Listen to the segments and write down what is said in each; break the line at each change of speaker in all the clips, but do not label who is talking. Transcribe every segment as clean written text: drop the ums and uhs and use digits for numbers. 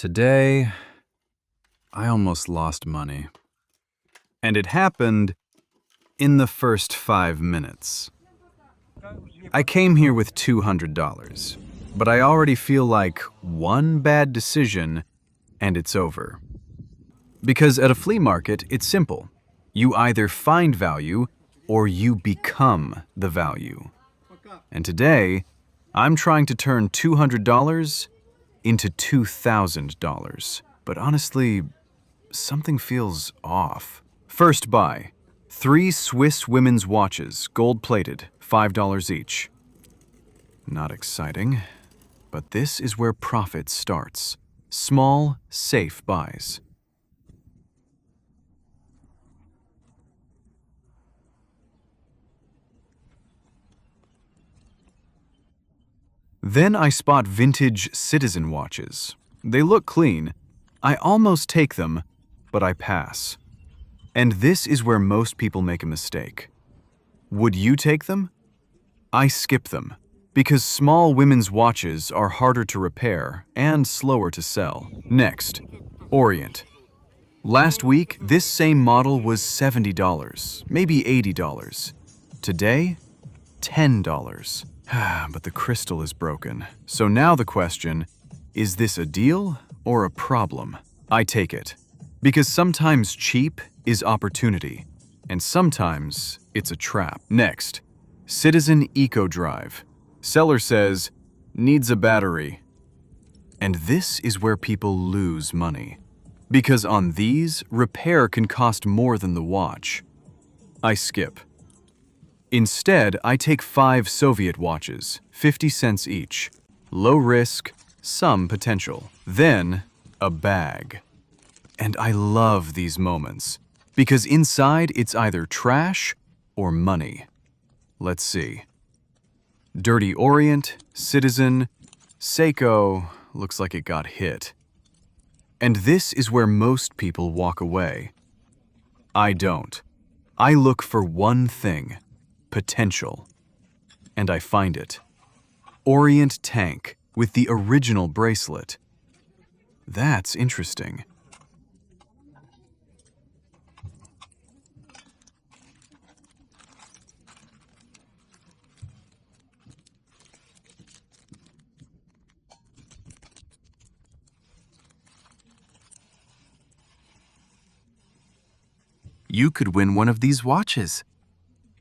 Today, I almost lost money. And it happened in the first 5 minutes. I came here with $200, but I already feel like one bad decision and it's over. Because at a flea market, it's simple. You either find value or you become the value. And today, I'm trying to turn $200 into $2,000. But honestly, something feels off. First buy, 3 Swiss women's watches, gold-plated, $5 each. Not exciting, but this is where profit starts. Small, safe buys. Then I spot vintage Citizen watches. They look clean. I almost take them, but I pass. And this is where most people make a mistake. Would you take them? I skip them, because small women's watches are harder to repair and slower to sell. Next, Orient. Last week, this same model was $70, maybe $80. Today, $10. But the crystal is broken. So now the question, is this a deal or a problem? I take it. Because sometimes cheap is opportunity, and sometimes it's a trap. Next, Citizen Eco Drive. Seller says, needs a battery. And this is where people lose money. Because on these, repair can cost more than the watch. I skip. Instead, I take 5 Soviet watches, 50 cents each. Low risk, some potential. Then, a bag. And I love these moments, because inside it's either trash or money. Let's see. Dirty Orient, Citizen, Seiko, looks like it got hit. And this is where most people walk away. I don't. I look for one thing. Potential. And I find it. Orient tank with the original bracelet. That's interesting. You could win one of these watches.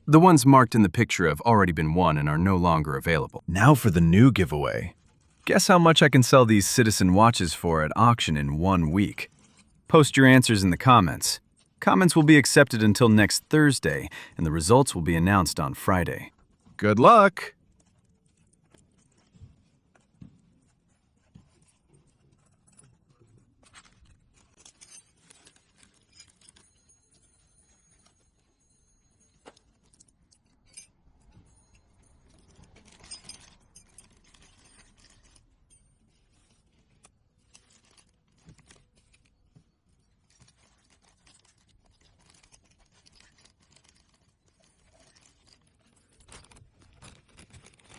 The ones marked in the picture have already been won and are no longer available. Now for the new giveaway. Guess how much I can sell these Citizen watches for at auction in 1 week? Post your answers in the comments. Comments will be accepted until next Thursday, and the results will be announced on Friday. Good luck!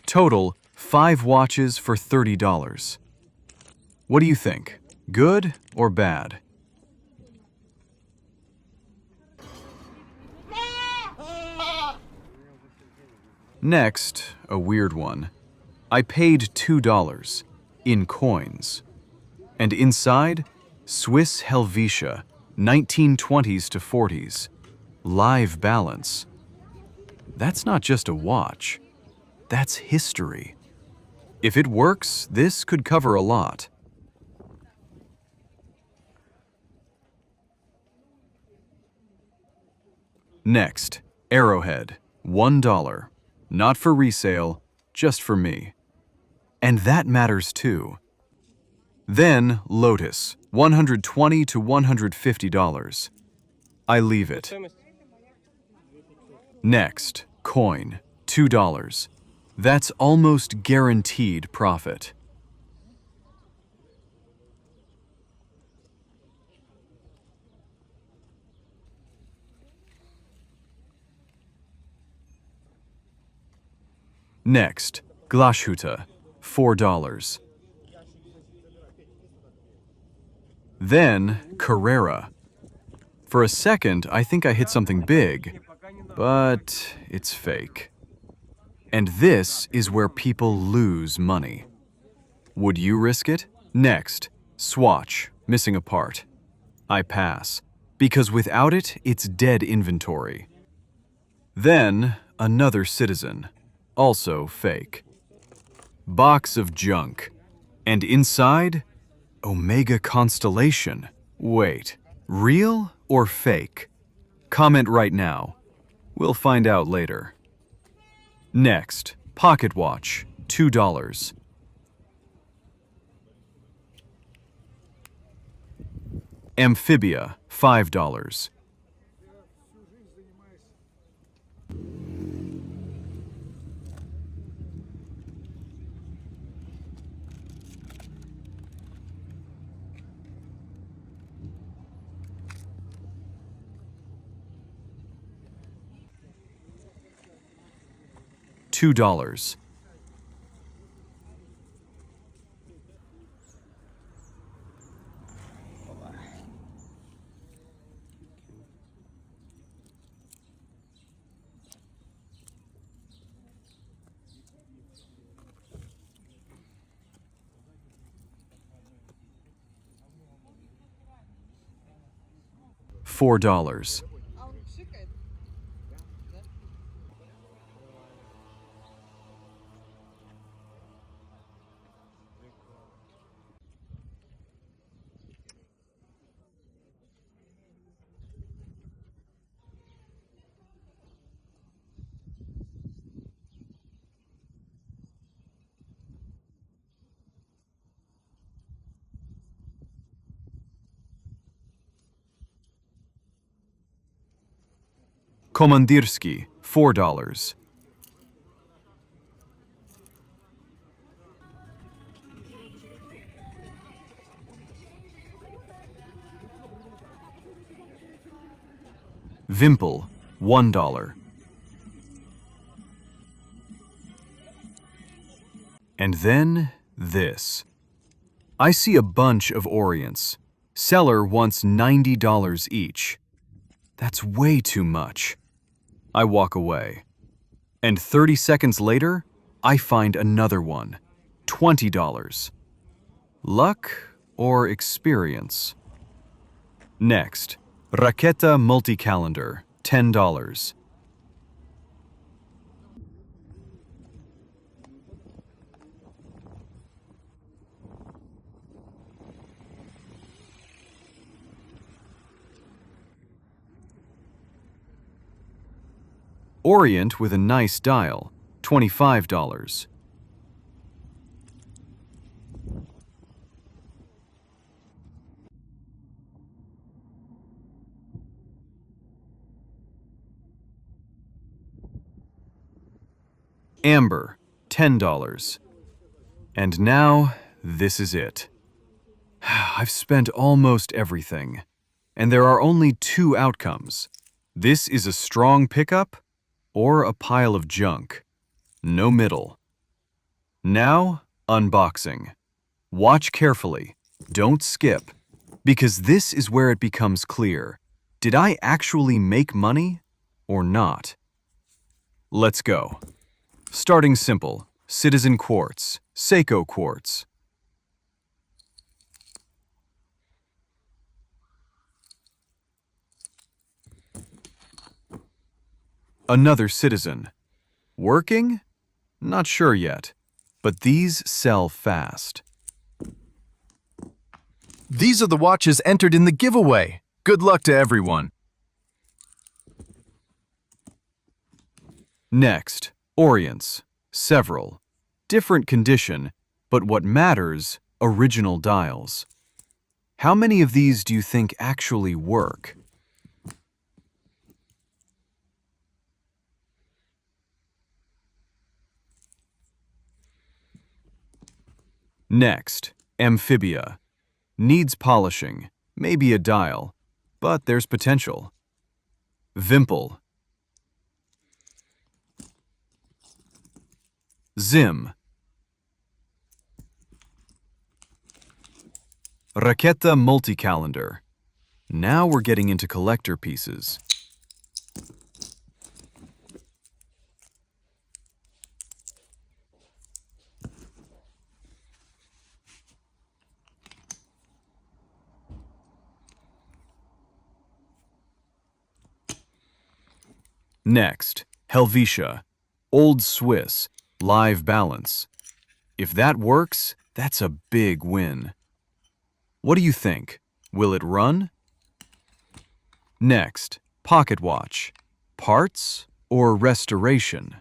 Total, 5 watches for $30. What do you think? Good or bad? Next, a weird one. I paid $2 in coins. And inside, Swiss Helvetia, 1920s to 40s. Live balance. That's not just a watch. That's history. If it works, this could cover a lot. Next, Arrowhead, $1. Not for resale, just for me. And that matters too. Then, Lotus, $120 to $150. I leave it. Next, Coin, $2. That's almost guaranteed profit. Next, Glashütte, $4. Then Carrera. For a second, I think I hit something big, but it's fake. And this is where people lose money. Would you risk it? Next, Swatch, missing a part. I pass, because without it, it's dead inventory. Then, another Citizen, also fake. Box of junk. And inside, Omega Constellation. Wait, real or fake? Comment right now. We'll find out later. Next, pocket watch, $2. Amphibia, $5. $2. $4. Komandirski, $4. Vimple, $1. And then this. I see a bunch of Orients. Seller wants $90 each. That's way too much. I walk away. And 30 seconds later, I find another one, $20. Luck or experience? Next, Raqueta multi-calendar, $10. Orient with a nice dial, $25. Amber, $10. And now, this is it. I've spent almost everything, and there are only two outcomes. This is a strong pickup or a pile of junk. No middle. Now, unboxing. Watch carefully. Don't skip, because this is where it becomes clear. Did I actually make money or not? Let's go. Starting simple, Citizen Quartz, Seiko Quartz. Another Citizen. Working? Not sure yet, but these sell fast.
These are the watches entered in the giveaway. Good luck to everyone.
Next, Orients. Several. Different condition, but what matters, original dials. How many of these do you think actually work? Next, Amphibia. Needs polishing, maybe a dial, but there's potential. Vimple. Zim. Raqueta multi-calendar. Now we're getting into collector pieces. Next, Helvetia, Old Swiss, Live Balance. If that works, that's a big win. What do you think? Will it run? Next, Pocket Watch, parts or restoration?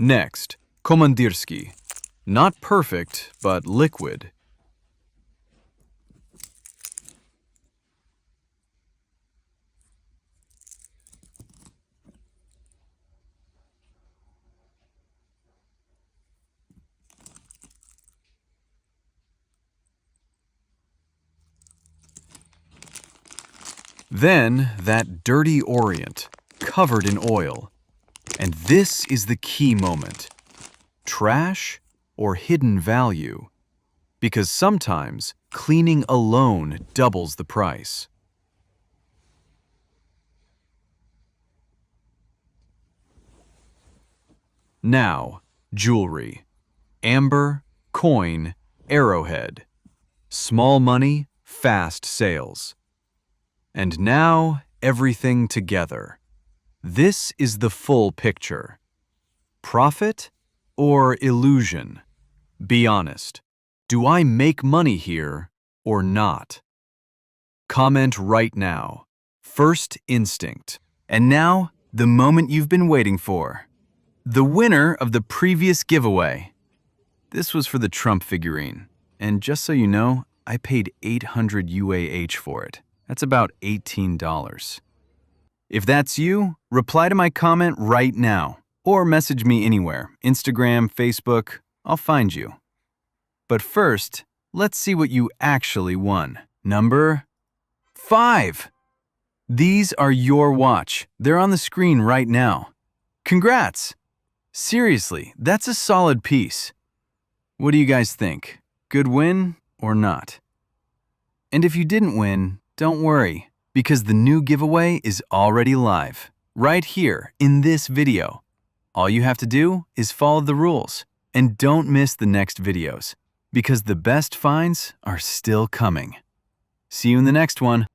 Next, Komandirski. Not perfect, but liquid. Then that dirty Orient, covered in oil. And this is the key moment. Trash or hidden value? Because sometimes cleaning alone doubles the price. Now, jewelry. Amber, coin, arrowhead. Small money, fast sales. And now, everything together. This is the full picture. Profit or illusion? Be honest. Do I make money here or not? Comment right now. First instinct. And now, the moment you've been waiting for. The winner of the previous giveaway. This was for the Trump figurine. And just so you know, I paid 800 UAH for it. That's about $18. If that's you, reply to my comment right now. Or message me anywhere, Instagram, Facebook, I'll find you. But first, let's see what you actually won. Number 5. These are your watch. They're on the screen right now. Congrats! Seriously, that's a solid piece. What do you guys think? Good win or not? And if you didn't win, don't worry, because the new giveaway is already live, right here in this video. All you have to do is follow the rules, and don't miss the next videos, because the best finds are still coming. See you in the next one.